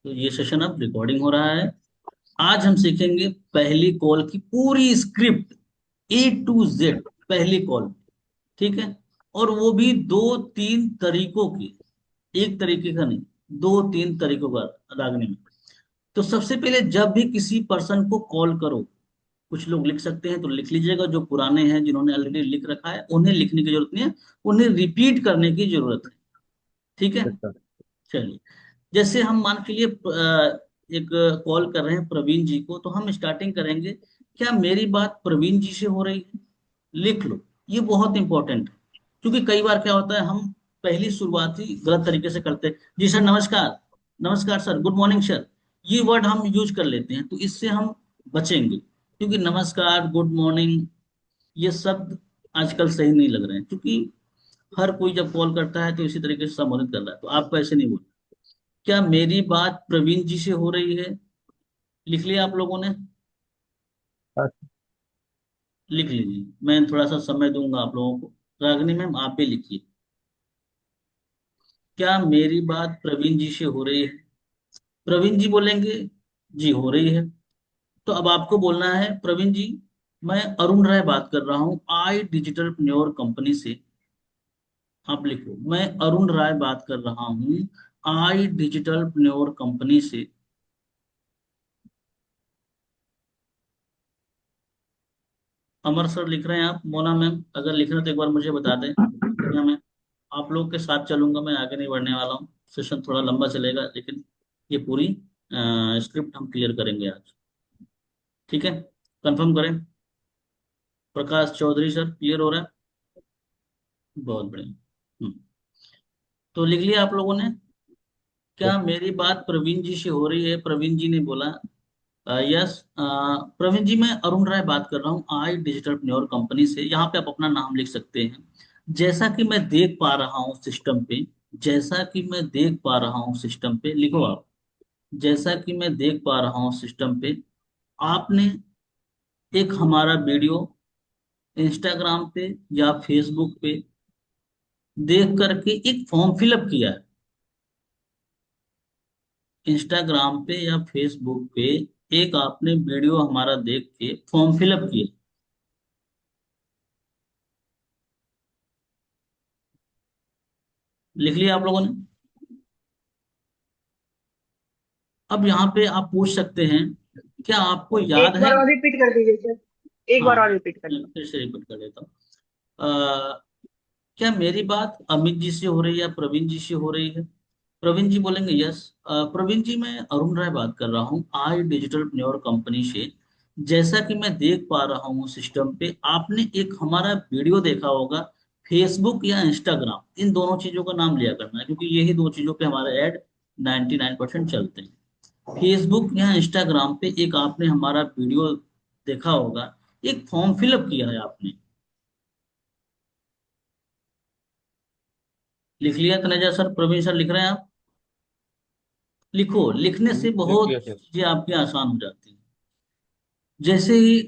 तो ये सेशन अब रिकॉर्डिंग हो रहा है। आज हम सीखेंगे पहली कॉल की पूरी स्क्रिप्ट, A to Z, पहली कॉल। ठीक है। और वो भी दो तीन तरीकों की, एक तरीके का नहीं, दो तीन तरीकों का, रागनी में। तो सबसे पहले जब भी किसी पर्सन को कॉल करो, कुछ लोग लिख सकते हैं तो लिख लीजिएगा, जो पुराने हैं जिन्होंने ऑलरेडी लिख रखा है उन्हें लिखने की जरूरत नहीं है, उन्हें रिपीट करने की जरूरत है। ठीक है। अच्छा। चलिए, जैसे हम मान के लिए एक कॉल कर रहे हैं प्रवीण जी को, तो हम स्टार्टिंग करेंगे, क्या मेरी बात प्रवीण जी से हो रही है? लिख लो। ये बहुत इंपॉर्टेंट है, क्योंकि कई बार क्या होता है, हम पहली शुरुआत ही गलत तरीके से करते हैं। जी सर नमस्कार, नमस्कार सर, गुड मॉर्निंग सर, ये वर्ड हम यूज कर लेते हैं, तो इससे हम बचेंगे। क्योंकि नमस्कार, गुड मॉर्निंग, ये शब्द आजकल सही नहीं लग रहे हैं, क्योंकि हर कोई जब कॉल करता है तो इसी तरीके से संबोधित कर रहा है, तो आपको ऐसे नहीं बोलना। क्या मेरी बात प्रवीण जी से हो रही है? लिख लिया आप लोगों ने? अच्छा। लिख लीजिए, मैं थोड़ा सा समय दूंगा आप लोगों को। रागिनी मैम आप भी लिखिए, क्या मेरी बात प्रवीण जी से हो रही है? प्रवीण जी बोलेंगे जी हो रही है। तो अब आपको बोलना है, प्रवीण जी मैं अरुण राय बात कर रहा हूँ आई डिजिटल प्न्योर कंपनी से। आप लिखो, मैं अरुण राय बात कर रहा हूँ आई डिजिटल प्न्योर कंपनी से। अमर सर लिख रहे हैं आप? मोना मैम अगर लिख रहे हैं तो एक बार मुझे बता दें। क्या मैं आप लोग के साथ चलूंगा, मैं आगे नहीं बढ़ने वाला हूँ। सेशन थोड़ा लंबा चलेगा, लेकिन ये पूरी स्क्रिप्ट हम क्लियर करेंगे आज। ठीक है, कंफर्म करें। प्रकाश चौधरी सर क्लियर हो रहा है? बहुत बढ़िया। हम्म, तो लिख लिया आप लोगों ने? क्या मेरी बात प्रवीण जी से हो रही है? प्रवीण जी ने बोला यस। प्रवीण जी मैं अरुण राय बात कर रहा हूँ आई डिजिटल प्न्योर कंपनी से। यहाँ पे आप अपना नाम लिख सकते हैं। जैसा कि मैं देख पा रहा हूँ सिस्टम पे, जैसा कि मैं देख पा रहा हूँ सिस्टम पे, लिखो आप, जैसा कि मैं देख पा रहा हूँ सिस्टम पे, आपने एक हमारा वीडियो इंस्टाग्राम पे या फेसबुक पे देख करके एक फॉर्म फिलअप किया है। इंस्टाग्राम पे या फेसबुक पे एक आपने वीडियो हमारा देख के फॉर्म फिलअप किया। लिख लिया आप लोगों ने? अब यहाँ पे आप पूछ सकते हैं, क्या आपको याद एक है? बार और रिपीट कर दीजिए सर, एक हाँ, बार और रिपीट कर मैं दीजिए। फिर से रिपीट कर देता हूँ। क्या मेरी बात अमित जी से हो रही है या प्रवीण जी से हो रही है? प्रवीण जी बोलेंगे यस। प्रवीण जी मैं अरुण राय बात कर रहा हूँ आई डिजिटल प्न्योर कंपनी से। जैसा कि मैं देख पा रहा हूँ सिस्टम पे, आपने एक हमारा वीडियो देखा होगा फेसबुक या इंस्टाग्राम, इन दोनों चीजों का नाम लिया करना है, क्योंकि यही दो चीजों पे हमारे ऐड 99% चलते हैं। फेसबुक या इंस्टाग्राम पे एक आपने हमारा वीडियो देखा होगा, एक फॉर्म फिलअप किया है आपने। लिख लिया तनेजा सर, प्रवीण सर लिख रहे हैं आप? लिखो, लिखने से लिख बहुत लिया सर। चीजें आपकी आसान हो जाती हैं। जैसे ही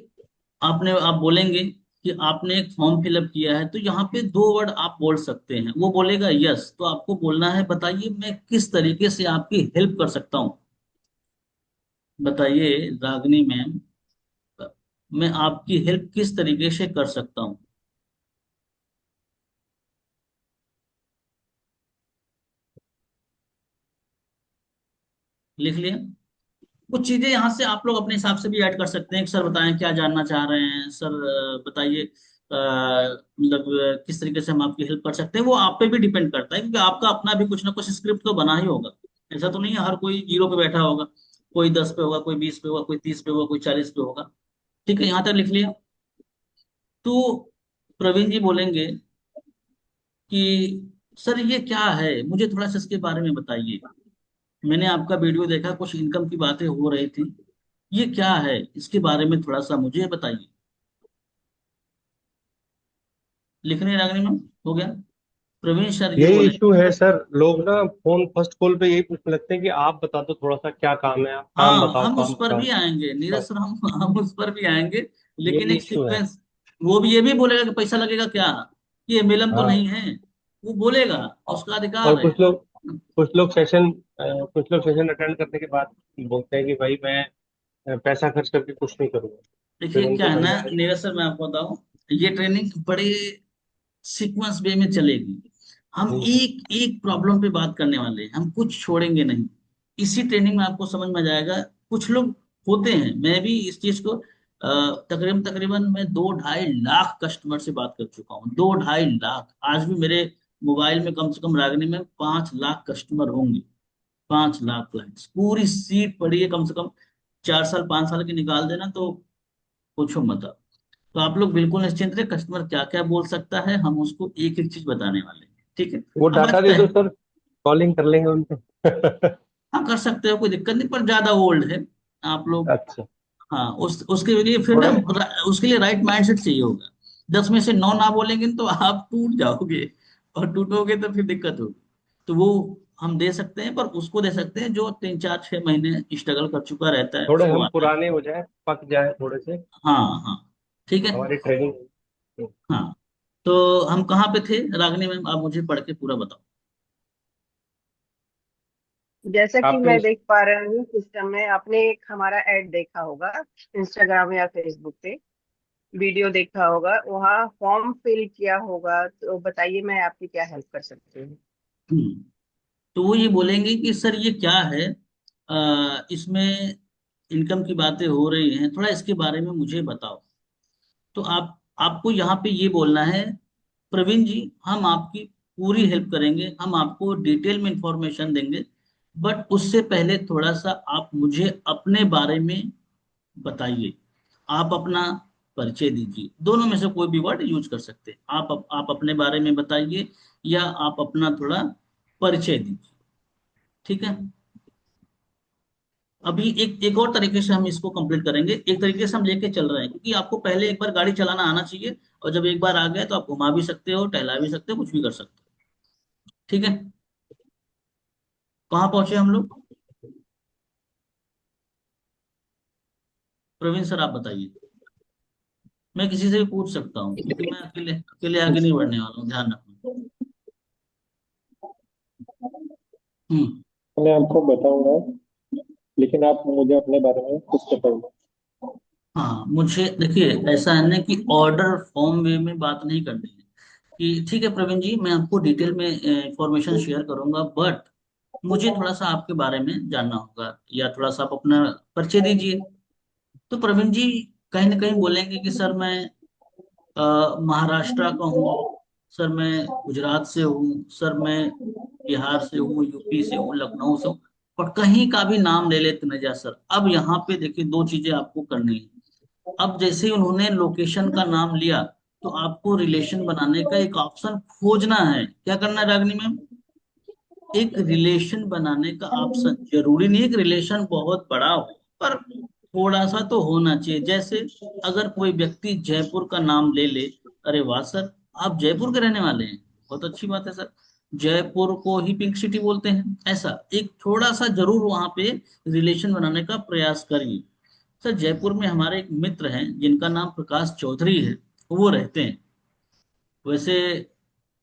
आप बोलेंगे कि आपने एक फॉर्म फिलअप किया है, तो यहाँ पे दो वर्ड आप बोल सकते हैं। वो बोलेगा यस, तो आपको बोलना है बताइए मैं किस तरीके से आपकी हेल्प कर सकता हूँ। बताइए रागनी मैम, मैं आपकी हेल्प किस तरीके से कर सकता हूँ? लिख लिया? कुछ चीजें यहाँ से आप लोग अपने हिसाब से भी ऐड कर सकते हैं कि सर बताएं क्या जानना चाह रहे हैं सर, बताइए मतलब किस तरीके से हम आपकी हेल्प कर सकते हैं। वो आप पे भी डिपेंड करता है, क्योंकि आपका अपना भी कुछ ना कुछ स्क्रिप्ट तो बना ही होगा। ऐसा तो नहीं है हर कोई जीरो पे बैठा होगा। कोई 10 पे होगा, कोई 20 पे होगा, कोई 30 पे होगा, कोई 40 पे होगा। ठीक है, यहाँ तक लिख लिया? तो प्रवीण जी बोलेंगे कि सर ये क्या है, मुझे थोड़ा सा इसके बारे में बताइए। मैंने आपका वीडियो देखा, कुछ इनकम की बातें हो रही थी, ये क्या है, इसके बारे में थोड़ा सा मुझे बताइए। लिखने रागनी में हो गया? प्रवीण सर ये यही बोले। इशू है सर, लोग ना फोन फर्स्ट कॉल पे यही पूछने लगते हैं कि आप बता दो थोड़ा सा क्या काम है, आप काम हाँ बताओ, हम उस काम पर बताओ। भी आएंगे नीरज बस सर, हम उस पर भी आएंगे, लेकिन यही एक इशू है। सीक्वेंस। वो भी ये भी बोलेगा कि पैसा लगेगा क्या, ये एमएलएम तो हाँ। नहीं है। वो बोलेगा, उसका और अधिकार है। कुछ लोग कुछ लोग सेशन अटेंड करने के बाद बोलते हैं कि भाई मैं पैसा खर्च करके कुछ नहीं करूंगा। फिर देखिए क्या उनको है ना समझाया। नीरज सर, मैं आपको बताऊं, ये ट्रेनिंग बड़े सीक्वेंस वे में चलेगी। हम हम्म, एक एक प्रॉब्लम पे बात करने वाले हैं, हम कुछ छोड़ेंगे नहीं। इसी ट्रेनिंग में आपको समझ में आ जाएगा। कुछ लोग होते हैं, मैं भी इस चीज को तकरीबन तकरीबन मैं 2-2.5 लाख कस्टमर से बात कर चुका हूँ। 2-2.5 लाख, आज भी मेरे मोबाइल में कम से कम रागनी में 5 लाख कस्टमर होंगे। 5 लाख क्लाइंट्स, पूरी सीट पड़ी है कम से कम। 4 साल 5 साल की निकाल देना तो पूछो मत आप। तो आप लोग बिल्कुल निश्चिंत रहे, कस्टमर क्या क्या बोल सकता है हम उसको एक एक चीज बताने वाले हैं, ठीक है। वो अब डाटा आता दे है, दो सर, कॉलिंग कर लेंगे उनको। हाँ कर सकते हो, कोई दिक्कत नहीं, पर ज्यादा ओल्ड है आप लोग। अच्छा। हाँ उसके लिए फिर ना थोड़ा उसके लिए राइट माइंडसेट चाहिए होगा। 10 में से 9 ना बोलेंगे तो आप टूट जाओगे, और टूटोगे तो फिर दिक्कत होगी। तो वो हम दे सकते हैं, पर उसको दे सकते हैं जो 3-4-6 महीने स्ट्रगल कर चुका रहता है, थोड़े उसको हम आता है। पुराने हो जाए, पक जाए थोड़े से, हाँ हाँ, ठीक है। हमारी ट्रेनिंग। हाँ, तो हम कहाँ पे थे रागनी मैम, आप मुझे पढ़ के पूरा बताओ। जैसा कि आपने मैं देख पा रही हूँ सिस्टम में, आपने एक हमारा ऐड देखा होगा इंस्टाग्राम या फेसबुक पे, वीडियो देखा होगा, वहाँ फॉर्म फिल किया होगा, तो बताइए मैं आपकी क्या हेल्प कर सकती हूँ। हम्म, तो वो ये बोलेंगे कि सर ये क्या है, इसमें इनकम की बातें हो रही हैं, थोड़ा इसके बारे में मुझे बताओ। तो आपको यहाँ पे ये बोलना है, प्रवीण जी हम आपकी पूरी हेल्प करेंगे, हम आपको डिटेल में इंफॉर्मेशन देंगे, बट उससे पहले थोड़ा सा आप मुझे अपने बारे में बताइए। आप अपना परिचय दीजिए, दोनों में से कोई भी वर्ड यूज कर सकते हैं। आप अपने बारे में बताइए, या आप अपना थोड़ा परिचय दीजिए, ठीक है। अभी एक और तरीके से हम इसको कंप्लीट करेंगे, एक तरीके से हम लेके चल रहे हैं, क्योंकि आपको पहले एक बार गाड़ी चलाना आना चाहिए, और जब एक बार आ गए तो आप घुमा भी सकते हो, टहला भी सकते हो, कुछ भी कर सकते हो, ठीक है। कहाँ पहुंचे हम लोग? प्रवीण सर आप बताइए। मैं किसी से भी पूछ सकता हूँ, क्योंकि मैं अकेले अकेले आगे नहीं बढ़ने वाला हूँ, ध्यान रखना। हम्म। मैं आपको बताऊंगा, लेकिन आप मुझे अपने बारे में कुछ बताइए। हाँ मुझे देखिए, ऐसा है ना कि ऑर्डर फॉर्म वे में बात नहीं करनी है, कि ठीक है प्रवीण जी मैं आपको डिटेल में इंफॉर्मेशन शेयर करूंगा, बट मुझे थोड़ा सा आपके बारे में जानना होगा, या थोड़ा सा आप अपना परिचय दीजिए। तो प्रवीण जी कहीं ना कहीं बोलेंगे कि सर मैं महाराष्ट्र का हूँ, सर मैं गुजरात से हूँ, सर मैं बिहार से हूँ, यूपी से हूँ, लखनऊ से हूँ, और कहीं का भी नाम ले लेते नजर सर। अब यहाँ पे देखिए दो चीजें आपको करनी है। अब जैसे ही उन्होंने लोकेशन का नाम लिया, तो आपको रिलेशन बनाने का एक ऑप्शन खोजना है। क्या करना है रागनी मैम? एक रिलेशन बनाने का ऑप्शन, जरूरी नहीं है कि रिलेशन बहुत बड़ा हो, पर थोड़ा सा तो होना चाहिए। जैसे अगर कोई व्यक्ति जयपुर का नाम ले ले, अरे वाह सर आप जयपुर के रहने वाले हैं, बहुत अच्छी बात है सर, जयपुर को ही पिंक सिटी बोलते हैं, ऐसा एक थोड़ा सा जरूर वहां पे रिलेशन बनाने का प्रयास करिए। सर जयपुर में हमारे एक मित्र हैं जिनका नाम प्रकाश चौधरी है, वो रहते हैं। वैसे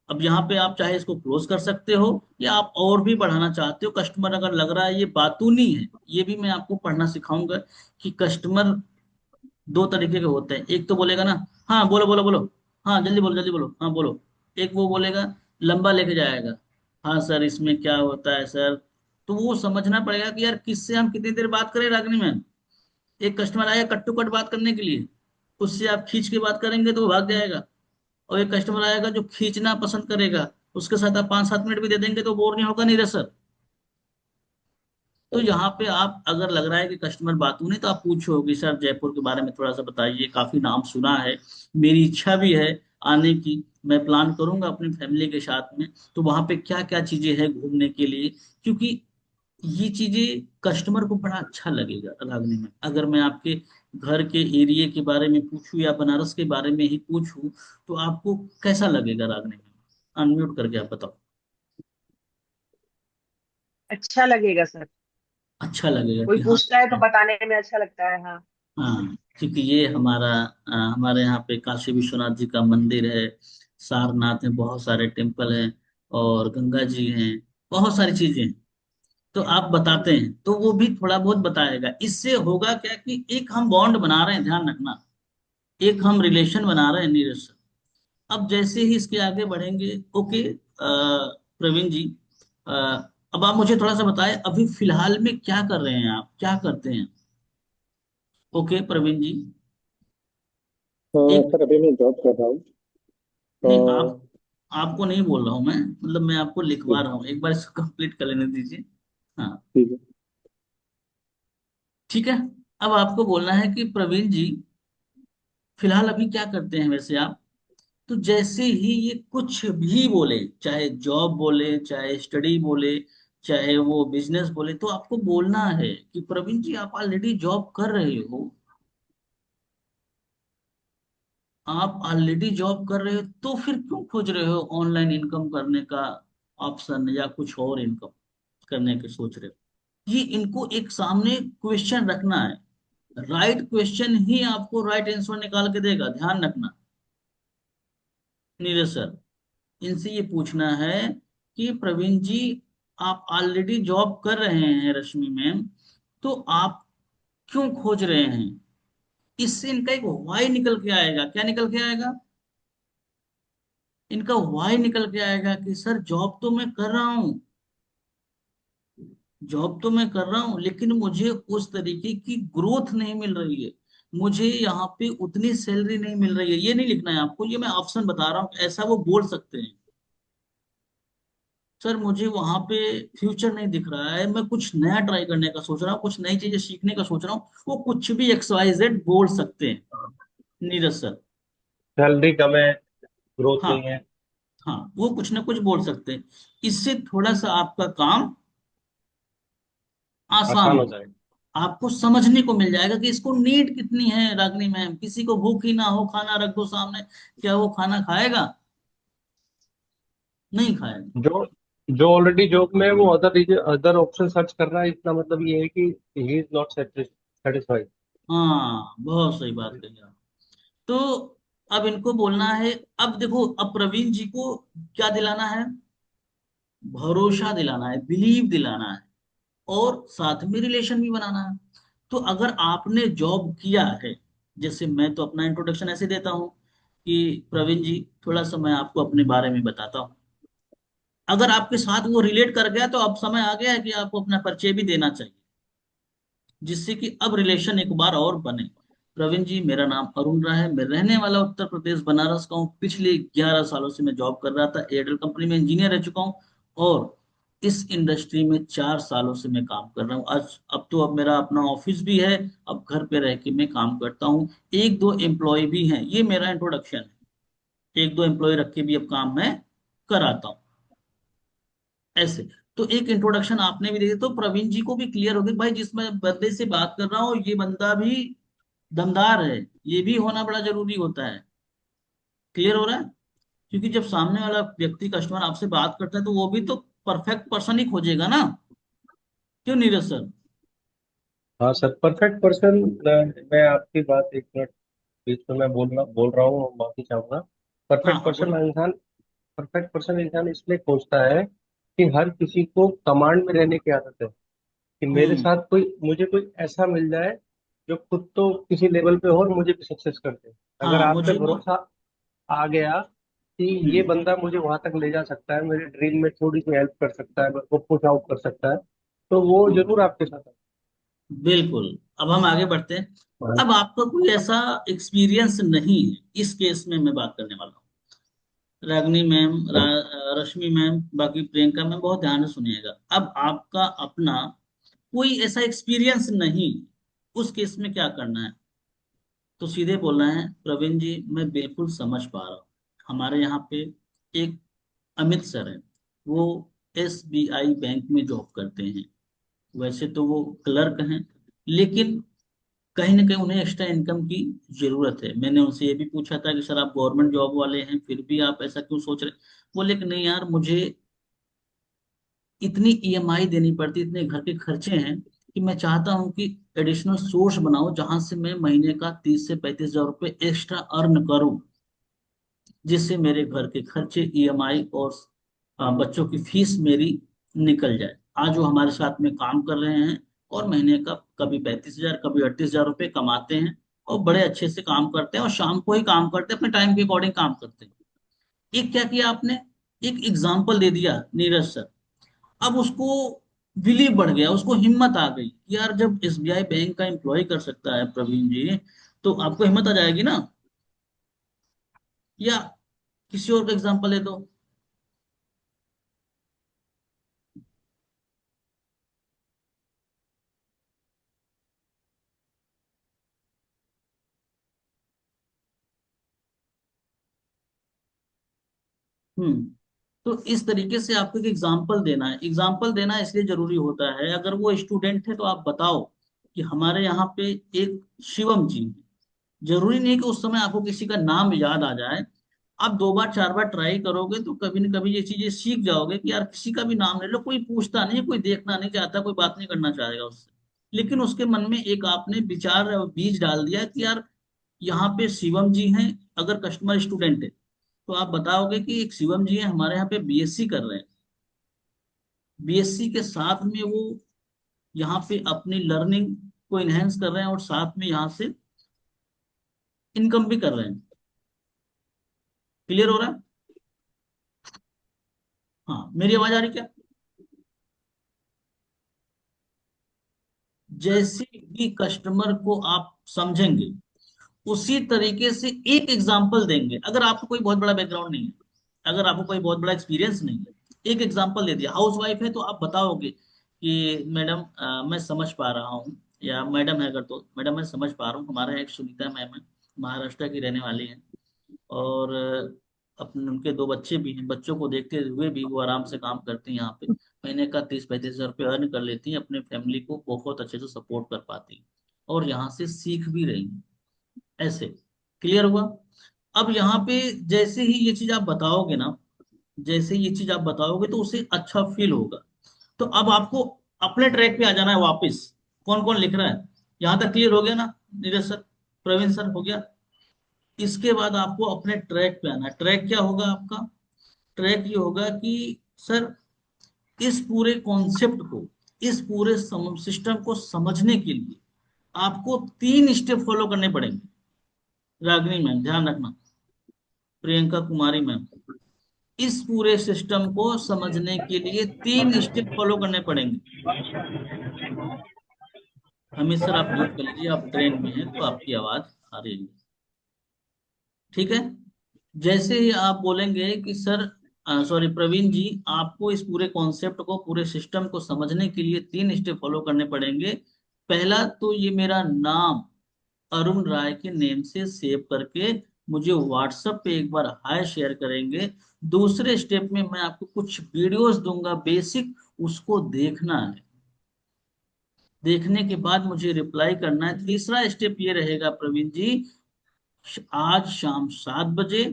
अब यहाँ पे आप चाहे इसको क्लोज कर सकते हो, या आप और भी बढ़ाना चाहते हो। कस्टमर अगर लग रहा है ये बातूनी है, ये भी मैं आपको पढ़ना सिखाऊंगा, कि कस्टमर दो तरीके के होते हैं। एक तो बोलेगा ना, हाँ बोलो बोलो बोलो, हाँ जल्दी बोलो, हाँ बोलो। एक वो बोलेगा, लंबा लेके जाएगा, हाँ सर इसमें क्या होता है सर। तो वो समझना पड़ेगा कि यार किससे हम कितनी देर बात करें रागनी मैम। एक कस्टमर आएगा कट टू कट बात करने के लिए, उससे आप खींच के बात करेंगे तो वो भाग जाएगा। और एक कस्टमर आएगा जो खींचना पसंद करेगा, उसके साथ आप 5-7 मिनट भी दे देंगे तो बोर नहीं होगा, नहीं रे सर। तो यहाँ पे आप अगर लग रहा है कि कस्टमर बातू नहीं, तो आप पूछो कि सर जयपुर के बारे में थोड़ा सा बताइए, काफी नाम सुना है, मेरी इच्छा भी है आने की, मैं प्लान करूंगा अपनी फैमिली के साथ में। तो वहां पे क्या क्या चीजें हैं घूमने के लिए, क्योंकि ये चीजें कस्टमर को बड़ा अच्छा लगेगा लागने में। अगर मैं आपके घर के एरिया के बारे में पूछूं, या बनारस के बारे में ही पूछूं, तो आपको कैसा लगेगा लागने में? अनम्यूट करके आप बताओ। अच्छा लगेगा सर। अच्छा लगेगा कोई कि हाँ पूछता है तो सर। बताने में अच्छा लगता है, हाँ। हाँ, क्योंकि ये हमारे यहाँ पे काशी विश्वनाथ जी का मंदिर है, सारनाथ में बहुत सारे टेम्पल हैं, और गंगा जी हैं, बहुत सारी चीजें हैं। तो आप बताते हैं तो वो भी थोड़ा बहुत बताएगा। इससे होगा क्या कि एक हम बॉन्ड बना रहे हैं, ध्यान रखना, एक हम रिलेशन बना रहे हैं नीरज सर। अब जैसे ही इसके आगे बढ़ेंगे, ओके प्रवीण जी, अ, अब आप मुझे थोड़ा सा बताएं अभी फिलहाल में क्या कर रहे हैं, आप क्या करते हैं? ओके प्रवीण जी। एक, सर अभी मैं जॉब कर रहा हूँ। नहीं आप, तो आपको नहीं बोल रहा हूं मैं, मतलब मैं आपको लिखवा ठीक रहा हूँ, एक बार इसको कंप्लीट कर लेने दीजिए। हाँ, ठीक है। ठीक है। अब आपको बोलना है कि प्रवीण जी फिलहाल अभी क्या करते हैं वैसे आप। तो जैसे ही ये कुछ भी बोले, चाहे जॉब बोले, चाहे स्टडी बोले, चाहे वो बिजनेस बोले, तो आपको बोलना है कि प्रवीण जी आप ऑलरेडी जॉब कर रहे हो, आप ऑलरेडी जॉब कर रहे हो, तो फिर क्यों खोज रहे हो ऑनलाइन इनकम करने का ऑप्शन, या कुछ और इनकम करने की सोच रहे हो? ये इनको एक सामने क्वेश्चन रखना है। राइट क्वेश्चन ही आपको राइट आंसर निकाल के देगा, ध्यान रखना नीरज सर। इनसे ये पूछना है कि प्रवीण जी आप ऑलरेडी जॉब कर रहे हैं रश्मि मैम, तो आप क्यों खोज रहे हैं? इससे इनका एक वाई निकल के आएगा। क्या निकल के आएगा? इनका वाई निकल के आएगा कि सर जॉब तो मैं कर रहा हूं, जॉब तो मैं कर रहा हूं, लेकिन मुझे उस तरीके की ग्रोथ नहीं मिल रही है, मुझे यहाँ पे उतनी सैलरी नहीं मिल रही है। ये नहीं लिखना है आपको, ये मैं ऑप्शन बता रहा हूँ, ऐसा वो बोल सकते हैं। सर मुझे वहां पे फ्यूचर नहीं दिख रहा है, मैं कुछ नया ट्राई करने का सोच रहा हूँ, कुछ नई चीजें सीखने का सोच रहा हूँ, वो कुछ भी एक्स वाई जेड बोल सकते हैं नीरज सर। सैलरी कम है, ग्रोथ हाँ, नहीं है। हाँ वो कुछ ना कुछ बोल सकते हैं। इससे थोड़ा सा आपका काम आसान आसान हो होगा, जाएगा। आपको समझने को मिल जाएगा कि इसको नीड कितनी है। रागनी मैम, किसी को भूख ही ना हो, खाना रख दो सामने, क्या वो खाना खाएगा? नहीं खाएगा। जो जो ऑलरेडी जॉब में है वो अदर अदर ऑप्शन सर्च कर रहा है, इसका मतलब ये है कि ही इज नॉट सेटिस्फाइड। हाँ बहुत सही बात कही आप। तो अब इनको बोलना है, अब देखो अब प्रवीण जी को क्या दिलाना है? भरोसा दिलाना है, बिलीव दिलाना है, और साथ में रिलेशन भी बनाना है। तो अगर आपने जॉब किया है, जैसे मैं तो अपना इंट्रोडक्शन ऐसे देता हूँ कि प्रवीण जी थोड़ा सा मैं आपको अपने बारे में बताता हूँ। अगर आपके साथ वो रिलेट कर गया तो अब समय आ गया है कि आपको अपना परिचय भी देना चाहिए, जिससे कि अब रिलेशन एक बार और बने। प्रवीण जी मेरा नाम अरुण राय है, मैं रहने वाला उत्तर प्रदेश बनारस का हूँ, पिछले 11 सालों से मैं जॉब कर रहा था, एयरटेल कंपनी में इंजीनियर रह चुका हूँ, और इस इंडस्ट्री में 4 सालों से मैं काम कर रहा हूँ। आज अब तो अब मेरा अपना ऑफिस भी है, अब घर पे रह के मैं काम करता हूँ, एक दो एम्प्लॉय भी हैं। ये मेरा इंट्रोडक्शन है, एक दो एम्प्लॉय रख के भी अब काम मैं कराता हूँ ऐसे। तो एक इंट्रोडक्शन आपने भी दे दिया, तो प्रवीण जी को भी क्लियर हो गया भाई जिस मैं बंदे से बात कर रहा हूँ ये बंदा भी दमदार है। ये भी होना बड़ा जरूरी होता है। क्लियर हो रहा है? क्योंकि जब सामने वाला व्यक्ति कस्टमर आपसे बात करता है तो वो भी तो परफेक्ट पर्सन ही खोजेगा ना, क्यों नीरज सर? हाँ सर, परफेक्ट पर्सन। मैं आपकी बात एक मिनट बीच में मैं बोल रहा हूँ, माफी चाहूंगा। हाँ परफेक्ट हाँ पर्सन बोलिए। इंसान परफेक्ट पर्सन इंसान इसलिए खोजता है कि हर किसी को कमांड में रहने की आदत है, कि मेरे हम्म। साथ कोई मुझे कोई ऐसा मिल जाए जो खुद तो किसी लेवल पे हो और मुझे भी सक्सेस कर दे। अगर हाँ आप पे मुझे वो, भरोसा आ गया कि ये हम्म, बंदा मुझे वहां तक ले जा सकता है, मेरे ड्रीम में थोड़ी सी हेल्प कर सकता है, मेरे को पुश आउट कर सकता है, तो वो जरूर आपके साथ है। बिल्कुल। अब हम आगे बढ़ते हैं। हाँ। अब आपका कोई ऐसा एक्सपीरियंस नहीं है इस केस में मैं बात करने वाला हूँ। रागनी मैम, रश्मि मैम, बाकी प्रियंका मैम बहुत ध्यान से सुनिएगा। अब आपका अपना कोई ऐसा एक्सपीरियंस नहीं, उस केस में क्या करना है? तो सीधे बोलना है प्रवीण जी मैं बिल्कुल समझ पा रहा हूँ। हमारे यहाँ पे एक अमित सर है, वो एसबीआई बैंक में जॉब करते हैं। वैसे तो वो क्लर्क हैं, लेकिन कहीं ना कहीं उन्हें एक्स्ट्रा इनकम की जरूरत है। मैंने उनसे ये भी पूछा था कि सर आप गवर्नमेंट जॉब वाले हैं, फिर भी आप ऐसा क्यों सोच रहे? बोले कि नहीं यार, मुझे इतनी ईएमआई देनी पड़ती, इतने घर के खर्चे हैं, कि मैं चाहता हूँ कि एडिशनल सोर्स बनाऊं जहां से मैं महीने का 30 से 35 हजार रुपये एक्स्ट्रा अर्न करूं, जिससे मेरे घर के खर्चे, ईएमआई और बच्चों की फीस मेरी निकल जाए। आज वो हमारे साथ में काम कर रहे हैं और महीने का कभी 35,000 कभी 38,000 रुपये कमाते हैं, और बड़े अच्छे से काम करते हैं और शाम को ही काम करते हैं, अपने टाइम के अकॉर्डिंग काम करते हैं। एक क्या किया आपने, एक एग्जाम्पल दे दिया नीरज सर। अब उसको बिलीव बढ़ गया, उसको हिम्मत आ गई कि यार जब एसबीआई बैंक का एम्प्लॉय कर सकता है प्रवीण जी, तो आपको हिम्मत आ जाएगी ना। या किसी और का एग्जाम्पल ले दो। हम्म। तो इस तरीके से आपको एक एग्जाम्पल देना है। एग्जाम्पल देना इसलिए जरूरी होता है, अगर वो स्टूडेंट है तो आप बताओ कि हमारे यहाँ पे एक शिवम जी हैं। जरूरी नहीं कि उस समय आपको किसी का नाम याद आ जाए। आप 2 बार 4 बार ट्राई करोगे तो कभी न कभी ये चीजें सीख जाओगे कि यार किसी का भी नाम ले लो, कोई पूछता नहीं, कोई देखना नहीं चाहता, कोई बात नहीं करना चाहेगा उससे। लेकिन उसके मन में एक आपने विचार और बीज डाल दिया कि यार यहाँ पे शिवम जी हैं। अगर कस्टमर स्टूडेंट है तो आप बताओगे कि एक शिवम जी हैं, हमारे यहाँ पे बीएससी कर रहे हैं। बीएससी के साथ में वो यहाँ पे अपनी लर्निंग को इनहेंस कर रहे हैं और साथ में यहाँ से इनकम भी कर रहे हैं। क्लियर हो रहा है? हाँ, मेरी आवाज आ रही क्या? जैसे भी कस्टमर को आप समझेंगे उसी तरीके से एक एग्जाम्पल देंगे। अगर आपको कोई बहुत बड़ा बैकग्राउंड नहीं है, अगर आपको कोई बहुत बड़ा एक्सपीरियंस नहीं है, एक एग्जाम्पल दे दिया। हाउस वाइफ है तो आप बताओगे कि मैडम मैं समझ पा रहा हूँ, या मैडम है अगर तो मैडम मैं समझ पा रहा हूँ, हमारे यहाँ एक सुनीता मैम है, महाराष्ट्र की रहने वाली है, और अपने उनके 2 बच्चे भी हैं। बच्चों को देखते हुए भी वो आराम से काम करती हैं यहाँ पे। महीने का 30-35 हजार रुपये अर्न कर लेती हैं, अपने फैमिली को बहुत अच्छे से सपोर्ट कर पाती हैं, और यहाँ से सीख भी रही हैं। ऐसे क्लियर हुआ? अब यहाँ पे जैसे ही ये चीज आप बताओगे ना, जैसे ये चीज आप बताओगे तो उसे अच्छा फील होगा। तो अब आपको अपने ट्रैक पे आ जाना है वापस। कौन कौन लिख रहा है? यहाँ तक क्लियर हो गया ना नीरज सर, प्रवीण सर, हो गया? इसके बाद आपको अपने ट्रैक पे आना है। ट्रैक क्या होगा आपका? ट्रैक ये होगा कि सर इस पूरे कॉन्सेप्ट को, इस पूरे सिस्टम को समझने के लिए आपको 3 स्टेप फॉलो करने पड़ेंगे। रागिनी मैम ध्यान रखना, प्रियंका कुमारी मैम, इस पूरे सिस्टम को समझने के लिए 3 स्टेप फॉलो करने पड़ेंगे। हमें सर आप म्यूट कर लीजिए, आप ट्रेन में हैं तो आपकी आवाज आ रही है। ठीक है? जैसे ही आप बोलेंगे कि सर, सॉरी प्रवीण जी, आपको इस पूरे कॉन्सेप्ट को, पूरे सिस्टम को समझने के लिए 3 स्टेप फॉलो करने पड़ेंगे। पहला तो ये मेरा नाम अरुण राय के नेम से सेव करके मुझे व्हाट्सएप पे एक बार हाय शेयर करेंगे। दूसरे स्टेप में मैं आपको कुछ वीडियोस दूंगा बेसिक, उसको देखना है। देखने के बाद मुझे रिप्लाई करना है। तीसरा स्टेप ये रहेगा प्रवीण जी, आज शाम 7 बजे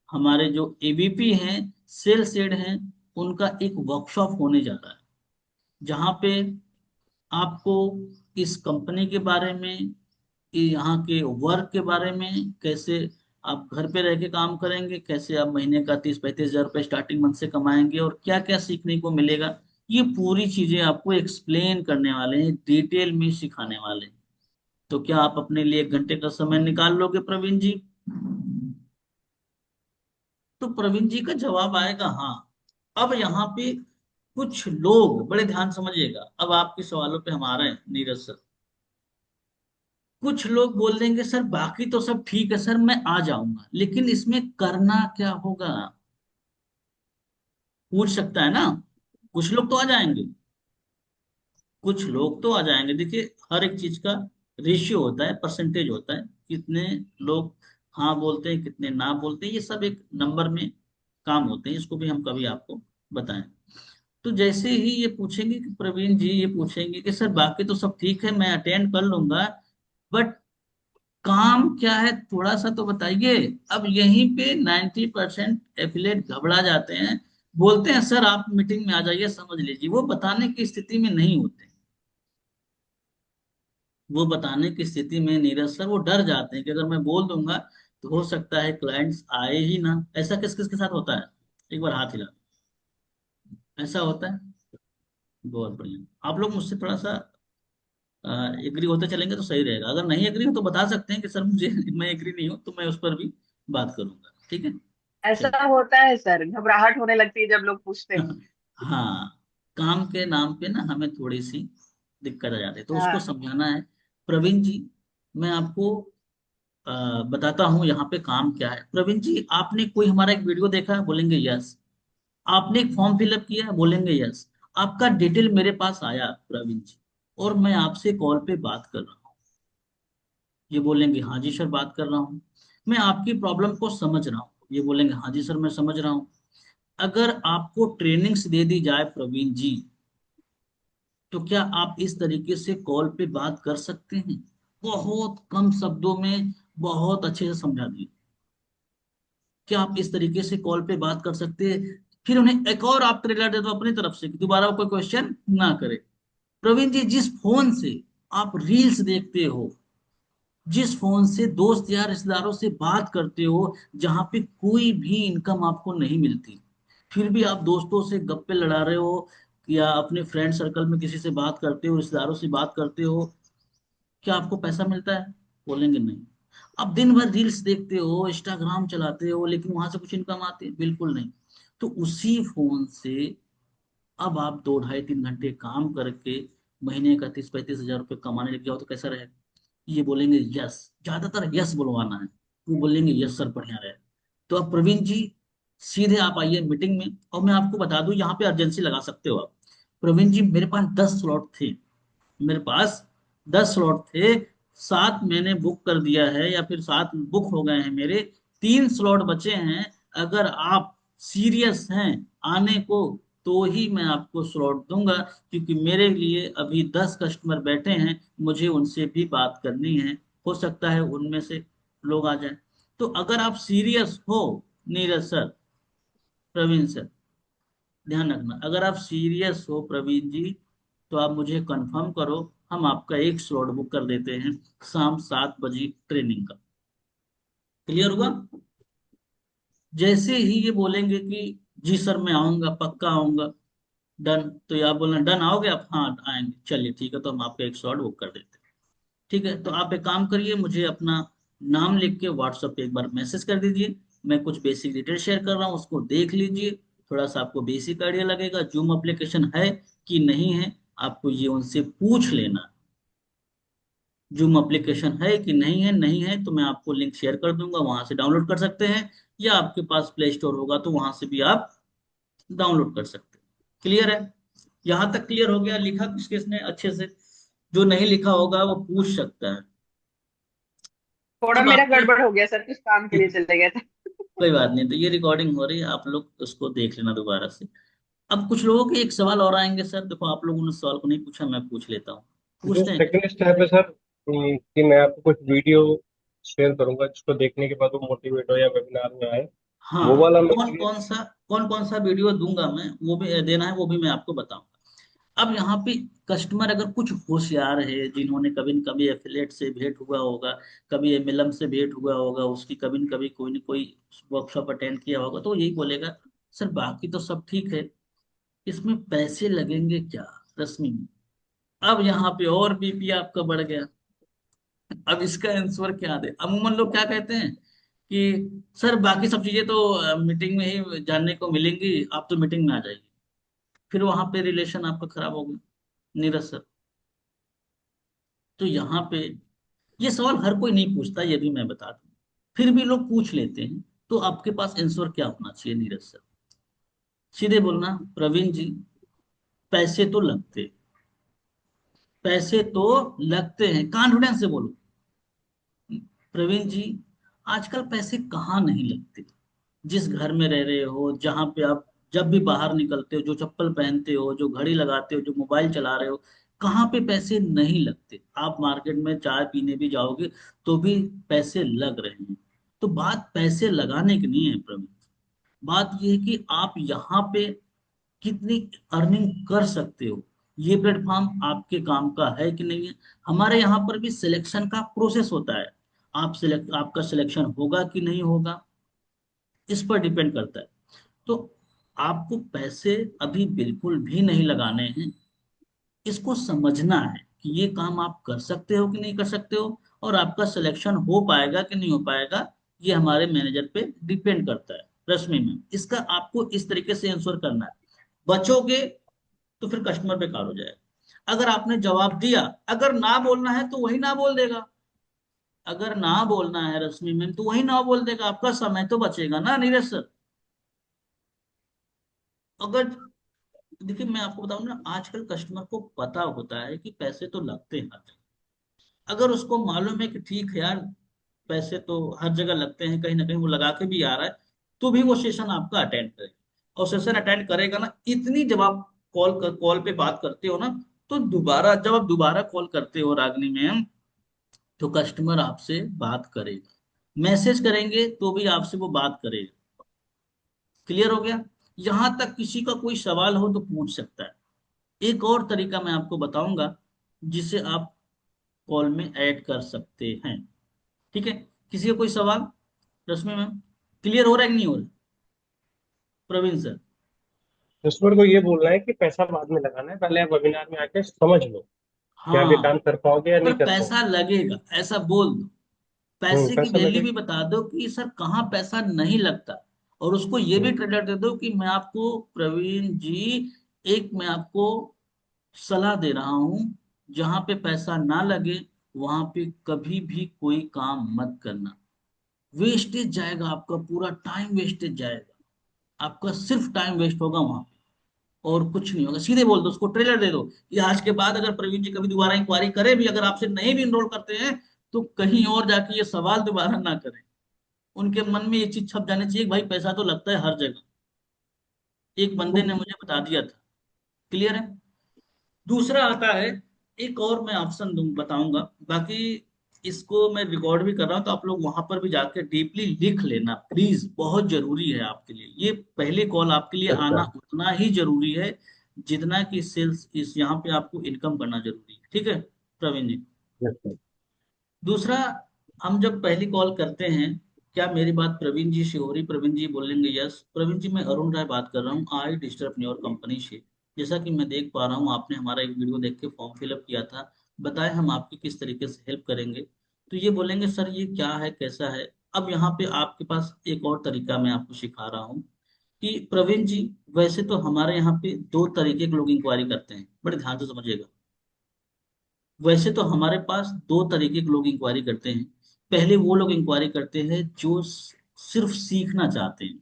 हमारे जो एबीपी हैं, सेल्स हेड हैं, उनका एक वर्कशॉप होने जा रहा है, जहाँ पे आपको इस कंपनी के बारे में, यहाँ के वर्क के बारे में, कैसे आप घर पे रह के काम करेंगे, कैसे आप महीने का 30-35 हजार रुपये स्टार्टिंग मंथ से कमाएंगे, और क्या क्या सीखने को मिलेगा, ये पूरी चीजें आपको एक्सप्लेन करने वाले हैं, डिटेल में सिखाने वाले हैं। तो क्या आप अपने लिए 1 घंटे का समय निकाल लोगे प्रवीण जी? तो प्रवीण जी का जवाब आएगा हाँ। अब यहाँ पे कुछ लोग, बड़े ध्यान समझिएगा, अब आपके सवालों पे हम आ रहे हैं नीरज सर। कुछ लोग बोल देंगे सर बाकी तो सब ठीक है सर, मैं आ जाऊंगा, लेकिन इसमें करना क्या होगा? पूछ सकता है ना। कुछ लोग तो आ जाएंगे, कुछ लोग तो आ जाएंगे। देखिए, हर एक चीज का रेशियो होता है, परसेंटेज होता है, कितने लोग हाँ बोलते हैं, कितने ना बोलते हैं, ये सब एक नंबर में काम होते हैं। इसको भी हम कभी आपको बताएं। तो जैसे ही ये पूछेंगे कि प्रवीण जी, ये पूछेंगे कि सर बाकी तो सब ठीक है, मैं अटेंड कर लूंगा, बट काम क्या है थोड़ा सा तो बताइए। अब यहीं पे 90% एफिलेट घबरा जाते हैं, बोलते हैं सर आप मीटिंग में आ जाइए समझ लीजिए। वो बताने की स्थिति में नहीं होते, वो बताने की स्थिति में नीरज सर वो डर जाते हैं कि अगर मैं बोल दूंगा तो हो सकता है क्लाइंट्स आए ही ना। ऐसा किस किस के साथ होता है? एक बार हाथ हिला। ऐसा होता है? बहुत बढ़िया। आप लोग मुझसे थोड़ा सा एग्री होते चलेंगे तो सही रहेगा। अगर नहीं एग्री हो तो बता सकते हैं कि सर मुझे मैं एग्री नहीं हूँ, तो मैं उस पर भी बात करूंगा। ठीक है। ऐसा चलिए। होता है सर, घबराहट होने लगती है जब लोग पूछते हैं। हाँ, काम के नाम पे ना हमें थोड़ी सी दिक्कत आ जाती है, तो उसको हाँ। समझाना है। प्रवीण जी, मैं आपको बताता हूँ यहाँ पे काम क्या है। प्रवीण जी, आपने कोई हमारा एक वीडियो देखा है? बोलेंगे यस। आपने एक फॉर्म फिलअप किया है? बोलेंगे यस। आपका डिटेल मेरे पास आया प्रवीण जी, और मैं आपसे कॉल पे बात कर रहा हूँ। ये बोलेंगे हाँ जी सर, बात कर रहा हूँ। मैं आपकी प्रॉब्लम को समझ रहा हूँ। ये बोलेंगे हाँ जी सर, मैं समझ रहा हूँ। अगर आपको ट्रेनिंग्स दे दी जाए प्रवीण जी, तो क्या आप इस तरीके से कॉल पे बात कर सकते हैं? बहुत कम शब्दों में बहुत अच्छे से समझा दिए। क्या आप इस तरीके से कॉल पे बात कर सकते हैं? फिर उन्हें एक और आप ट्रेलर दे दो अपनी तरफ से कि दोबारा वो कोई क्वेश्चन ना करे। प्रवीण जी, जिस फोन से आप रील्स देखते हो, जिस फोन से दोस्त या रिश्तेदारों से बात करते हो, जहां पे कोई भी इनकम आपको नहीं मिलती, फिर भी आप दोस्तों से गप्पे लड़ा रहे हो, या अपने फ्रेंड सर्कल में किसी से बात करते हो, रिश्तेदारों से बात करते हो, क्या आपको पैसा मिलता है? बोलेंगे नहीं। आप दिन भर रील्स देखते हो, इंस्टाग्राम चलाते हो, लेकिन वहां से कुछ इनकम आती है? बिल्कुल नहीं। तो उसी फोन से अब आप 2 ढाई 3 घंटे काम करके महीने का 30 35 हजार रुपये कमाने लग जाओ, तो कैसा रहेगा? ये बोलेंगे यस। ज्यादातर यस बुलवाना है। वो बोलेंगे यस सर, बढ़िया रहे। तो अब प्रवीण जी, सीधे आप आइए मीटिंग में, और मैं आपको बता दूं यहाँ पे अर्जेंसी लगा सकते हो आप। प्रवीण जी, मेरे पास 10 स्लॉट थे। मेरे पास 10 स्लॉट थे, 7 मैंने बुक कर दिया है, या फिर 7 बुक हो गए हैं मेरे। 3 स्लॉट बचे हैं। अगर आप सीरियस हैं आने को, तो ही मैं आपको स्लॉट दूंगा, क्योंकि मेरे लिए अभी 10 कस्टमर बैठे हैं, मुझे उनसे भी बात करनी है। हो सकता है उनमें से लोग आ जाएं। तो अगर आप सीरियस हो, नीरज सर, प्रवीण सर, ध्यान रखना, अगर आप सीरियस हो प्रवीण जी, तो आप मुझे कंफर्म करो। हम आपका एक स्लॉट बुक कर देते हैं शाम 7 बजे ट्रेनिंग का। क्लियर हुआ? जैसे ही ये बोलेंगे कि जी सर मैं आऊंगा, पक्का आऊंगा, डन, तो ये आप बोलना डन, आओगे आप? हाँ आएंगे। चलिए ठीक है, तो हम आपका एक स्लॉट बुक कर देते हैं। ठीक है, तो आप एक काम करिए, मुझे अपना नाम लिख के व्हाट्सएप पे एक बार मैसेज कर दीजिए। मैं कुछ बेसिक डिटेल शेयर कर रहा हूँ, उसको देख लीजिए। थोड़ा सा आपको बेसिक आइडिया लगेगा जूम एप्लीकेशन है कि नहीं है, आपको ये उनसे पूछ लेना। जूम एप्लीकेशन है कि नहीं है, नहीं है तो मैं आपको लिंक शेयर कर दूंगा, वहां से डाउनलोड कर सकते हैं। या आपके पास प्ले स्टोर होगा तो वहां से भी आप डाउनलोड कर सकते हैं। क्लियर है? यहां तक क्लियर हो गया? लिखा किस किसने अच्छे से? जो नहीं लिखा होगा वो पूछ सकता है। थोड़ा अब मेरा आपके गड़बड़ हो गया सर, कुछ काम के लिए चले गया था। कोई बात नहीं, तो ये रिकॉर्डिंग हो रही है, आप लोग उसको देख लेना दोबारा से। अब कुछ लोगों के एक सवाल और आएंगे सर, देखो आप लोगों ने सवाल को नहीं पूछा, मैं पूछ लेता हूँ। जो पूछते हैं क्या? सेकंड स्टेप है सर, कि मैं आपको कुछ वीडियो शेयर करूंगा जिसको देखने के बाद वो मोटिवेट हो या वेबिनार में आए, वो हाँ, वाला मटेरियल। कौन कौन सा वीडियो दूंगा मैं, वो भी देना है, वो भी मैं आपको बताऊंगा। अब यहाँ पे कस्टमर अगर कुछ होशियार है, जिन्होंने कभी न कभी एफिलेट से भेंट हुआ होगा, कभी एमएलएम से भेंट हुआ होगा, उसकी कभी न कभी कोई न कोई वर्कशॉप अटेंड किया होगा, तो यही बोलेगा सर बाकी तो सब ठीक है, इसमें पैसे लगेंगे क्या रश्मि में? अब यहाँ पे और बीपी आपका बढ़ गया। अब इसका आंसर क्या दे? अमूमन लोग क्या कहते हैं कि सर बाकी सब चीजें तो मीटिंग में ही जानने को मिलेंगी, आप तो मीटिंग में आ जाइए। फिर वहां पे रिलेशन आपका खराब हो गया, नीरज सर। तो यहाँ पे ये सवाल हर कोई नहीं पूछता, ये भी मैं बता दूं, फिर भी लोग पूछ लेते हैं। तो आपके पास आंसर क्या होना चाहिए नीरज सर? सीधे बोलना, प्रवीण जी, पैसे तो लगते, पैसे तो लगते हैं, कॉन्फिडेंस से बोलो। प्रवीण जी, आजकल पैसे कहाँ नहीं लगते। जिस घर में रह रहे हो, जहां पे आप जब भी बाहर निकलते हो, जो चप्पल पहनते हो, जो घड़ी लगाते हो, जो मोबाइल चला रहे हो, कहाँ पे पैसे नहीं लगते? आप मार्केट में चाय पीने भी जाओगे तो भी पैसे लग रहे हैं। तो बात पैसे लगाने की नहीं है प्रवीण, बात यह है कि आप यहाँ पे कितनी अर्निंग कर सकते हो। ये प्लेटफॉर्म आपके काम का है कि नहीं है? हमारे यहाँ पर भी सिलेक्शन का प्रोसेस होता है। आपका सिलेक्शन होगा कि नहीं होगा, इस पर डिपेंड करता है। तो आपको पैसे अभी बिल्कुल भी नहीं लगाने हैं। इसको समझना है कि ये काम आप कर सकते हो कि नहीं कर सकते हो, और आपका सिलेक्शन हो पाएगा कि नहीं हो पाएगा, ये हमारे मैनेजर पे डिपेंड करता है। रश्मि में इसका आपको इस तरीके से आंसर करना है। बचोगे तो फिर कस्टमर बेकार हो जाएगा। अगर आपने जवाब दिया, अगर ना बोलना है तो वही ना बोल देगा। अगर ना बोलना है रश्मि मैम तो वही ना बोल देगा, आपका समय तो बचेगा ना नीरज सर। अगर देखिए मैं आपको बताऊं ना, आजकल कस्टमर को पता होता है कि पैसे तो लगते हैं हर जगह। अगर उसको मालूम है कि ठीक है यार, पैसे तो हर जगह लगते हैं, कहीं ना कहीं वो लगा के भी आ रहा है, तो भी वो सेशन आपका अटेंड करेगा। और सेशन अटेंड करेगा ना, इतनी जब आप कॉल पे बात करते हो ना, तो दोबारा जब आप दोबारा कॉल करते हो रागनी मैम, तो कस्टमर आपसे बात करेगा। मैसेज करेंगे तो भी आपसे वो बात करेगा। क्लियर हो गया? यहां तक किसी का कोई सवाल हो तो पूछ सकता है। एक और तरीका मैं आपको बताऊंगा जिसे आप कॉल में ऐड कर सकते हैं। ठीक है? किसी का कोई सवाल? रश्मि मैम क्लियर हो रहा है कि नहीं हो रहा? प्रवीण सर? कस्टमर को ये बोलना है कि पैसा बाद में लगाना है, पहले आप वेबिनार में आके समझ लो कि आप ये हाँ, काम कर पाओगे या नहीं पर कर पैसा पाओगे। लगेगा ऐसा बोल दो। पैसे की पैसा वैल्यू भी लगेगा। बता दो कि सर कहाँ पैसा नहीं लगता। और उसको ये भी हम्म, क्रेडिट दे दो कि मैं आपको प्रवीण जी, एक मैं आपको सलाह दे रहा हूं, जहां पे पैसा ना लगे वहां पे कभी भी कोई काम मत करना। वेस्टेज जाएगा, आपका पूरा टाइम वेस्टेज जाएगा। आपका सिर्फ टाइम वेस्ट होगा वहां पे, और कुछ नहीं होगा। सीधे बोल दो, उसको ट्रेलर दे दो कि आज के बाद अगर प्रवीण जी कभी दोबारा इंक्वायरी करें भी, अगर आपसे नहीं भी इनरोल करते हैं, तो कहीं और जाके ये सवाल दोबारा ना करें। उनके मन में ये चीज छप जानी चाहिए कि भाई पैसा तो लगता है हर जगह। एक बंदे ने मुझे बता दिया था। क्लियर है? दूसरा आता है, एक और मैं ऑप्शन दूं बताऊंगा, बाकी इसको मैं रिकॉर्ड भी कर रहा हूं, तो आप लोग वहां पर भी जाके डीपली लिख लेना प्लीज, बहुत जरूरी है आपके लिए। ये पहले कॉल आपके लिए अच्छा। आना उतना ही जरूरी है जितना कि सेल्स इस यहाँ पे आपको इनकम करना जरूरी है। ठीक है प्रवीण जी? अच्छा। दूसरा, हम जब पहली कॉल करते हैं, क्या मेरी बात प्रवीण जी से हो रही? प्रवीण जी बोलेंगे यस। प्रवीण जी मैं अरुण राय बात कर रहा हूँ, आई डिस्टर्ब योर कंपनी से। जैसा कि मैं देख पा रहा हूँ आपने हमारा एक वीडियो देख के फॉर्म फिलअप किया था, बताएं हम आपकी किस तरीके से हेल्प करेंगे। तो ये बोलेंगे सर ये क्या है कैसा है। अब यहाँ पे आपके पास एक और तरीका मैं आपको सिखा रहा हूँ कि प्रवीण जी, वैसे तो हमारे यहाँ पे दो तरीके के लोग इंक्वायरी करते हैं, बड़े ध्यान से समझिएगा। वैसे तो हमारे पास दो तरीके के लोग इंक्वायरी करते हैं। पहले वो लोग इंक्वायरी करते हैं जो सिर्फ सीखना चाहते हैं,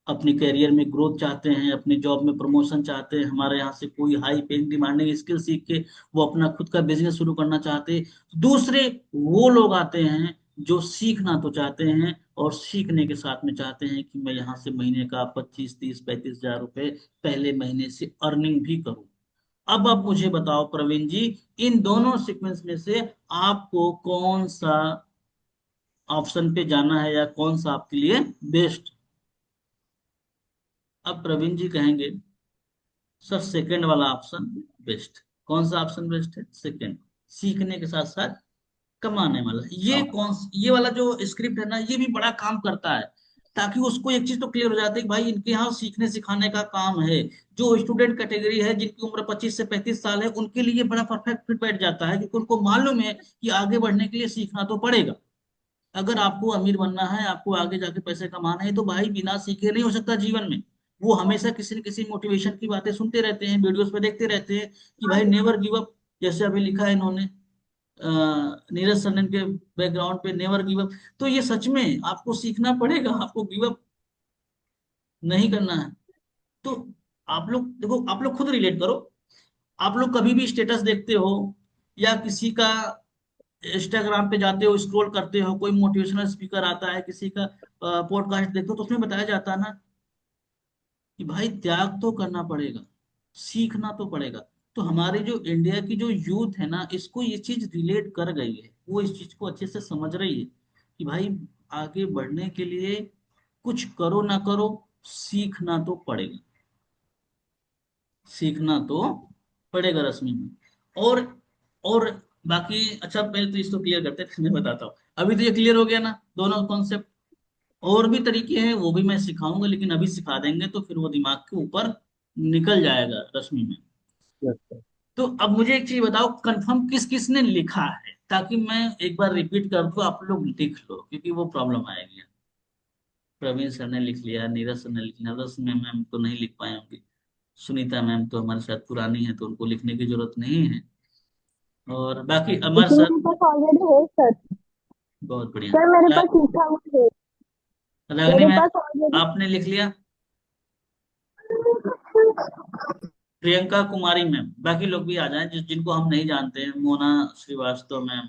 अपने करियर में ग्रोथ चाहते हैं, अपने जॉब में प्रमोशन चाहते हैं, हमारे यहाँ से कोई हाई पेइंग डिमांडिंग स्किल सीख के वो अपना खुद का बिजनेस शुरू करना चाहते हैं। दूसरे वो लोग आते हैं जो सीखना तो चाहते हैं, और सीखने के साथ में चाहते हैं कि मैं यहाँ से महीने का 25, 30, 35 हजार रुपए पहले महीने से अर्निंग भी करूँ। अब आप मुझे बताओ प्रवीण जी, इन दोनों सीक्वेंस में से आपको कौन सा ऑप्शन पे जाना है, या कौन सा आपके लिए बेस्ट? अब प्रवीण जी कहेंगे सर सेकंड वाला ऑप्शन बेस्ट। कौन सा ऑप्शन बेस्ट है? सेकंड, सीखने के साथ साथ कमाने वाला। ये वाला जो स्क्रिप्ट है ना, ये भी बड़ा काम करता है, ताकि उसको एक चीज तो क्लियर हो जाती है कि भाई इनके यहाँ सीखने सिखाने का काम है। जो स्टूडेंट कैटेगरी है जिनकी उम्र 25 से 35 साल है, उनके लिए बड़ा परफेक्ट फिट बैठ जाता है, क्योंकि उनको मालूम है कि आगे बढ़ने के लिए सीखना तो पड़ेगा। अगर आपको अमीर बनना है, आपको आगे जाके पैसे कमाना है, तो भाई बिना सीखे नहीं हो सकता जीवन में। वो हमेशा किसी न किसी मोटिवेशन की बातें सुनते रहते हैं, वीडियोस पे देखते रहते हैं कि भाई नेवर गिव अप। जैसे अभी लिखा है इन्होंने, नीरज सर के बैकग्राउंड पे, नेवर गिव अप। तो ये सच में आपको सीखना पड़ेगा, आपको गिव अप नहीं करना है। तो आप लोग देखो, आप लोग खुद रिलेट करो। आप लोग कभी भी स्टेटस देखते हो, या किसी का इंस्टाग्राम पे जाते हो, स्क्रॉल करते हो, कोई मोटिवेशनल स्पीकर आता है, किसी का पॉडकास्ट देखते हो, तो उसमें बताया जाता है ना कि भाई त्याग तो करना पड़ेगा, सीखना तो पड़ेगा। तो हमारे जो इंडिया की जो यूथ है ना, इसको ये चीज रिलेट कर गई है, वो इस चीज को अच्छे से समझ रही है कि भाई आगे बढ़ने के लिए कुछ करो ना करो, सीखना तो पड़ेगा। सीखना तो पड़ेगा रश्मि में। और और बाकी अच्छा, पहले तो इसको क्लियर करते हैं, फिर मैं बताता हूँ। अभी तो ये क्लियर हो गया ना दोनों कॉन्सेप्ट। और भी तरीके हैं, वो भी मैं सिखाऊंगा, लेकिन अभी सिखा देंगे तो फिर वो दिमाग के ऊपर निकल जाएगा रश्मि में। अच्छा। तो अब मुझे एक चीज बताओ, कंफर्म किस किस ने लिखा है, ताकि मैं एक बार रिपीट कर दूं, आप लोग लिख लो, क्योंकि वो प्रॉब्लम आएगी। प्रवीण सर ने लिख लिया, नीरज सर ने लिख लिया, रस मैम मैम तो नहीं लिख पाए होंगे, सुनीता मैम तो हमारे साथ पुरानी है तो उनको लिखने की जरूरत नहीं है, और बाकी अमर लेकिन सर। मेरे पास ऑलरेडी है सर। बहुत बढ़िया। सर मेरे क्या? पास लिखा हुआ है। रागनी मेरे मैम, पास ऑलरेडी। आपने लिख लिया? प्रियंका कुमारी मैम, बाकी लोग भी आ जाएं जिनको हम नहीं जानते हैं, मोना श्रीवास्तव मैम।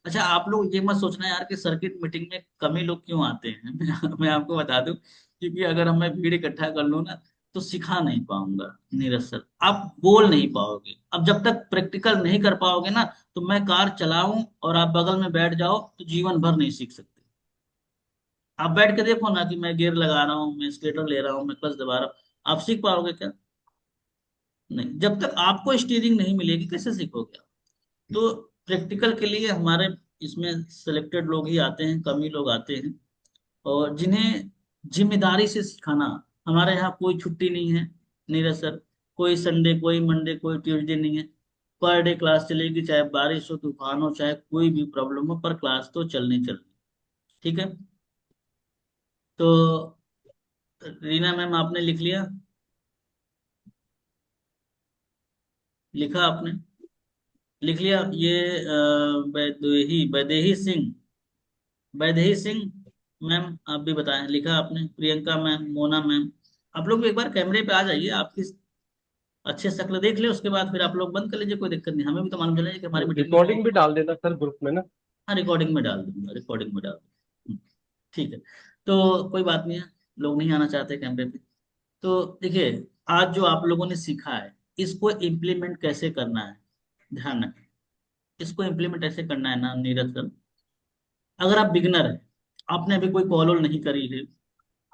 अच्छा, आप लोग ये मत सोचना यार कि सर्किट मीटिंग में कम ही लोग क्यों आते हैं। मैं आपको बता दूं, क्योंकि अगर मैं भीड़ इकट्ठा कर लूँ ना, तो सिखा नहीं पाऊंगा। नीरज सर, आप बोल नहीं पाओगे, अब जब तक प्रैक्टिकल नहीं कर पाओगे ना, तो मैं कार चलाऊं और आप बगल में बैठ जाओ तो जीवन भर नहीं सीख सकते। आप बैठ के देखो ना कि मैं गियर लगा रहा हूँ, मैं स्टेटर ले रहा हूँ, मैं क्लच दबा रहा हूँ, आप सीख पाओगे क्या? नहीं, जब तक आपको स्टीयरिंग नहीं मिलेगी कैसे सीखोगे आप? तो प्रैक्टिकल के लिए हमारे इसमें सिलेक्टेड लोग ही आते हैं, कम ही लोग आते हैं, और जिन्हें जिम्मेदारी से सिखाना। हमारे यहाँ कोई छुट्टी नहीं है नीरज सर, कोई संडे, कोई मंडे, कोई ट्यूसडे नहीं है। पर डे क्लास चलेगी, चाहे बारिश हो, तूफान हो, चाहे कोई भी प्रॉब्लम हो, पर क्लास तो चलनी चलनी। ठीक है? तो रीना मैम, आपने लिख लिया? लिखा आपने? लिख लिया ये? वैदेही सिंह, वैदेही सिंह मैम, आप भी बताएं, लिखा आपने? प्रियंका मैम, मोना मैम, आप लोग भी एक बार कैमरे पे आ जाइए, आपकी अच्छे शक्ल देख ले, उसके बाद फिर आप लोग बंद कर लीजिए, कोई दिक्कत नहीं, हमें भी तो मालूम चले कि हमारी मीटिंग में कौन रिकॉर्डिंग भी कौन। डाल देना सर ग्रुप में ना। हाँ, रिकॉर्डिंग में डाल दूंगा, रिकॉर्डिंग में डाल दूंगा। ठीक है। तो कोई बात नहीं है, लोग नहीं आना चाहते कैमरे पे। तो देखिए, आज जो आप लोगों ने सीखा है, इसको इम्प्लीमेंट कैसे करना है, ध्यान रखें। इसको इम्प्लीमेंट ऐसे करना है ना नीरज सर, अगर आप बिगनर हैं, आपने अभी कोई कॉल वॉल नहीं करी है,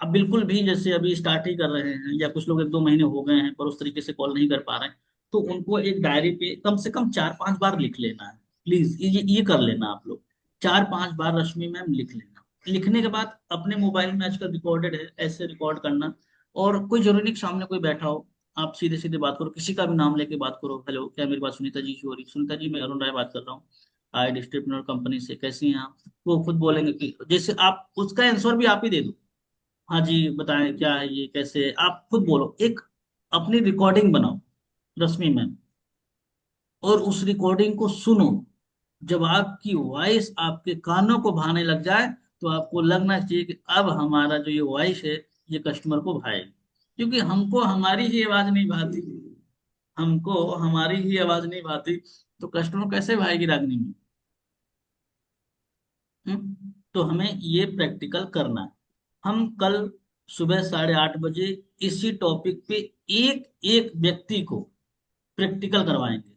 आप बिल्कुल भी जैसे अभी स्टार्ट ही कर रहे हैं, या कुछ लोग एक दो महीने हो गए हैं पर उस तरीके से कॉल नहीं कर पा रहे हैं, तो उनको एक डायरी पे कम से कम 4-5 बार लिख लेना है। प्लीज ये कर लेना आप लोग, 4-5 बार रश्मि मैम लिख लेना। लिखने के बाद अपने मोबाइल में, आजकल रिकॉर्डेड है, ऐसे रिकॉर्ड करना। और कोई जरूरी नहीं कि सामने कोई बैठा हो, आप सीधे सीधे बात करो, किसी का भी नाम लेके बात करो। हेलो, क्या मेरी बात सुनीता जी से हो रही? सुनीता जी, मैं अरुण राय बात कर रहा हूँ, आई डिस्ट्रीब्यूटर कंपनी से, कैसी हैं आप? वो खुद बोलेंगे कि, जैसे आप उसका आंसर भी आप ही दे दो, हाँ जी बताएं क्या है ये, कैसे है? आप खुद बोलो, एक अपनी रिकॉर्डिंग बनाओ रश्मि मैम, और उस रिकॉर्डिंग को सुनो। जब आपकी वॉइस आपके कानों को भाने लग जाए, तो आपको लगना चाहिए कि अब हमारा जो ये वॉइस है, ये कस्टमर को भाएगी। क्योंकि हमको हमारी ही आवाज नहीं भाती, हमको हमारी ही आवाज नहीं भाती, तो कस्टमर कैसे भाएगी रागनी में? तो हमें ये प्रैक्टिकल करना है। हम कल सुबह 8:30 बजे इसी टॉपिक पे एक एक व्यक्ति को प्रैक्टिकल करवाएंगे,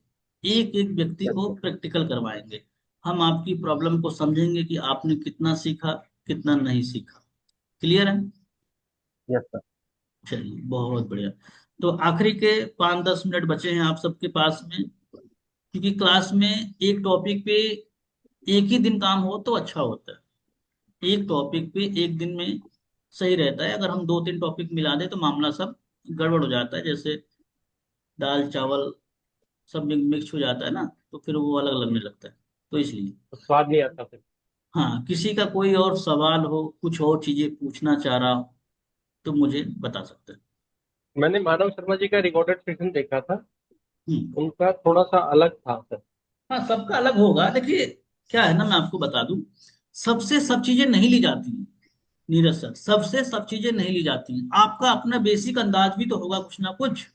एक एक व्यक्ति यस को सर। प्रैक्टिकल करवाएंगे। हम आपकी प्रॉब्लम को समझेंगे कि आपने कितना सीखा, कितना नहीं सीखा। क्लियर है? Yes sir. चलिए, बहुत बढ़िया। तो आखिरी के 5-10 मिनट बचे हैं आप सबके पास में, क्योंकि क्लास में एक टॉपिक पे एक ही दिन काम हो तो अच्छा होता है। एक टॉपिक पे एक दिन में सही रहता है, अगर हम 2-3 टॉपिक मिला दें तो मामला सब गड़बड़ हो जाता है, जैसे दाल चावल सब मिक्स हो जाता है ना, तो फिर वो अलग लगने लगता है। तो इसलिए, तो स्वाद नहीं आता फिर। हाँ, किसी का कोई और सवाल हो, कुछ और चीजें पूछना चाह रहा हो, तो मुझे बता सकते हैं। मैंने मानव शर्मा जी का रिकॉर्डेड सेशन देखा था, हम्म। उनका थोड़ा सा अलग था सर। हाँ, सबका अलग होगा। देखिए, क्या है ना, मैं आपको बता दूं, सबसे सब चीजें नहीं ली जाती हैं नीरज सर, सबसे सब चीजें नहीं ली जाती हैं। आपका अपना बेसिक अंदाज भी तो होगा कुछ ना कुछ,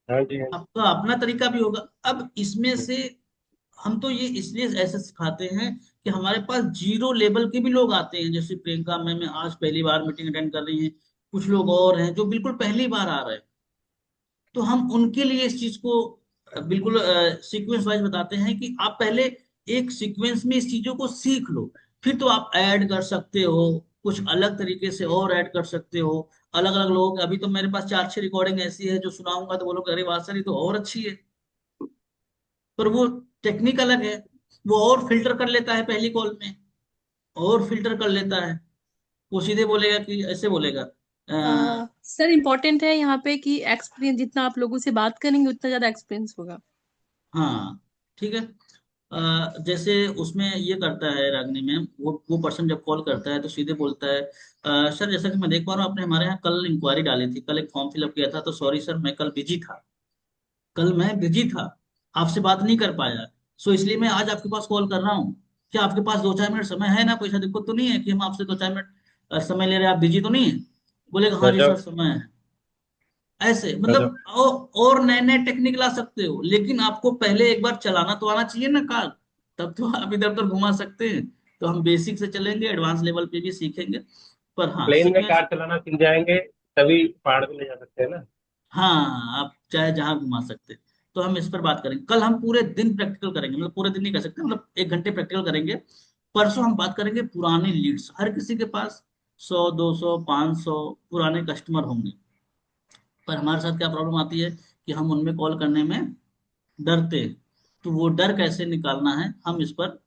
हाँ जी हाँ आपका अपना तरीका भी होगा। अब इसमें जी। से हम तो ये इसलिए ऐसे सिखाते हैं कि हमारे पास जीरो लेवल के भी लोग आते हैं, जैसे प्रियंका मैम आज पहली बार मीटिंग अटेंड कर रही हैं, कुछ लोग और हैं जो बिल्कुल पहली बार आ रहे हैं। तो हम उनके लिए इस चीज को बिल्कुल सीक्वेंस वाइज बताते हैं कि आप पहले एक सीक्वेंस में इस चीजों को सीख लो, फिर तो आप ऐड कर सकते हो, कुछ अलग तरीके से और ऐड कर सकते हो। अलग अलग लोगों के, अभी तो मेरे पास 4-6 रिकॉर्डिंग ऐसी है जो सुनाऊंगा तो वो लोग, अरे वाह सर ये तो और अच्छी है। पर वो टेक्निक अलग है, वो और फिल्टर कर लेता है पहली कॉल में, और फिल्टर कर लेता है। वो सीधे बोलेगा कि ऐसे बोलेगा, सर इम्पोर्टेंट है यहाँ पे कि एक्सपीरियंस जितना आप लोगों से बात करेंगे उतना ज्यादा एक्सपीरियंस होगा। हाँ, ठीक है। जैसे उसमें ये करता है रागनी मैम, वो पर्सन जब कॉल करता है तो सीधे बोलता है, सर जैसा कि मैं देख पा रहा हूँ आपने हमारे यहाँ कल इंक्वायरी डाली थी, कल एक फॉर्म फिलअप किया था, तो सॉरी सर मैं कल बिजी था, कल मैं बिजी था, आपसे बात नहीं कर पाया, सो इसलिए मैं आज आपके पास कॉल कर रहा हूँ। क्या आपके पास 2-4 मिनट समय है ना? कोई ऐसा दिक्कत तो नहीं है कि हम आपसे 2-4 मिनट समय ले रहे हैं, आप बिजी तो नहीं है? बोलेगा हाँ जी सर गजब। समय है। ऐसे मतलब गजब। और नए नए टेक्निक ला सकते हो, लेकिन आपको पहले एक बार चलाना तो आना चाहिए ना कार, तब तो आप इधर उधर घुमा सकते हैं। तो हम बेसिक से चलेंगे, एडवांस लेवल पे भी सीखेंगे, पर हाँ प्लेन में सीखने से। कार चलाना सीख जाएंगे तभी पहाड़ पे ले जा सकते हैं ना। हाँ, आप चाहे जहां घुमा सकते हैं। तो हम इस पर बात करेंगे, कल हम पूरे दिन प्रैक्टिकल करेंगे, मतलब पूरे दिन नहीं कर सकते, मतलब 1 घंटे प्रैक्टिकल करेंगे। परसों हम बात करेंगे पुराने लीड्स, हर किसी के पास 100, 200, 500 पुराने कस्टमर होंगे, पर हमारे साथ क्या प्रॉब्लम आती है कि हम उनमें कॉल करने में डरते हैं। तो वो डर कैसे निकालना है, हम इस पर